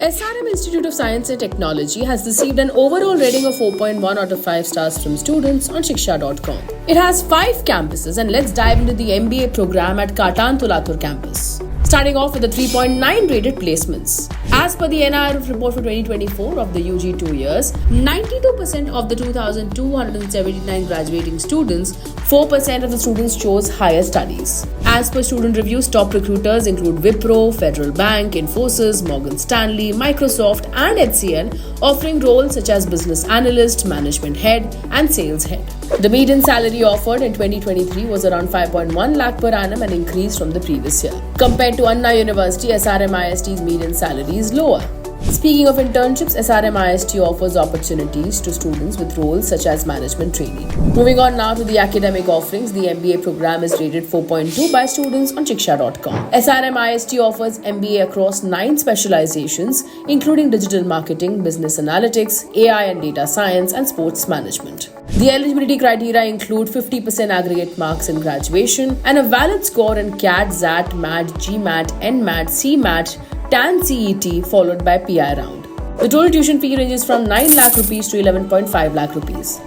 SRM Institute of Science and Technology has received an overall rating of 4.1 out of 5 stars from students on Shiksha.com. It has 5 campuses, and let's dive into the MBA program at Katan Tulathur campus. Starting off with the 3.9 rated placements. As per the NIRF report for 2024 of the UG 2 years, 92% of the 2,279 graduating students, 4% of the students chose higher studies. As per student reviews, top recruiters include Wipro, Federal Bank, Infosys, Morgan Stanley, Microsoft and HCL, offering roles such as business analyst, management head and sales head. The median salary offered in 2023 was around 5.1 lakh per annum, an increase from the previous year. Compared to Anna University, SRM IST's median salary is lower. Speaking of internships, SRM IST offers opportunities to students with roles such as management trainee. Moving on now to the academic offerings, the MBA program is rated 4.2 by students on Shiksha.com. SRM IST offers MBA across 9 specializations, including digital marketing, business analytics, AI and data science, and sports management. The eligibility criteria include 50% aggregate marks in graduation and a valid score in CAT, XAT, MAT, GMAT, NMAT, CMAT, TAN CET followed by PI round. The total tuition fee ranges from 9 lakh rupees to 11.5 lakh rupees.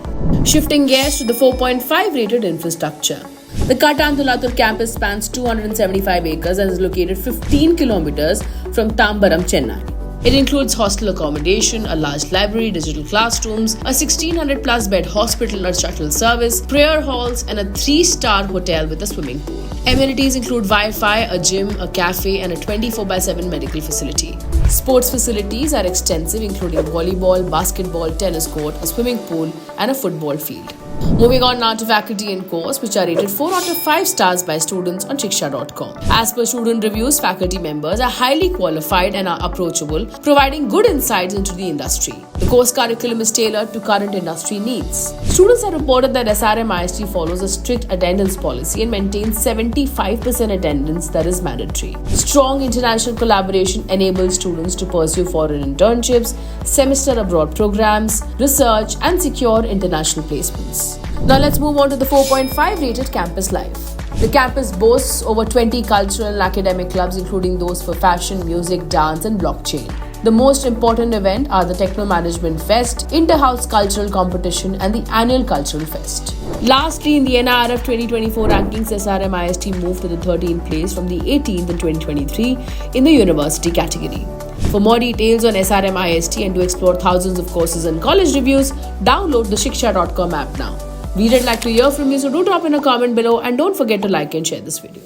Shifting gears to the 4.5 rated infrastructure. The Katan Tulathur campus spans 275 acres and is located 15 kilometers from Tambaram, Chennai. It includes hostel accommodation, a large library, digital classrooms, a 1600 plus bed hospital or shuttle service, prayer halls, and a 3-star hotel with a swimming pool. Amenities include Wi-Fi, a gym, a cafe, and a 24/7 medical facility. Sports facilities are extensive, including volleyball, basketball, tennis court, a swimming pool, and a football field. Moving on now to faculty and course, which are rated 4 out of 5 stars by students on Shiksha.com. As per student reviews, faculty members are highly qualified and are approachable, providing good insights into the industry. The course curriculum is tailored to current industry needs. Students have reported that SRM IST follows a strict attendance policy and maintains 75% attendance that is mandatory. Strong international collaboration enables students to pursue foreign internships, semester abroad programs, research, and secure international placements. Now let's move on to the 4.5 rated campus life. The campus boasts over 20 cultural and academic clubs, including those for fashion, music, dance, and blockchain. The most important event are the Techno Management Fest, Inter-House Cultural Competition, and the Annual Cultural Fest. Lastly, in the NIRF 2024 rankings, SRM IST moved to the 13th place from the 18th in 2023 in the university category. For more details on SRM IST and to explore thousands of courses and college reviews, download the Shiksha.com app now. We'd like to hear from you, so do drop in a comment below and don't forget to like and share this video.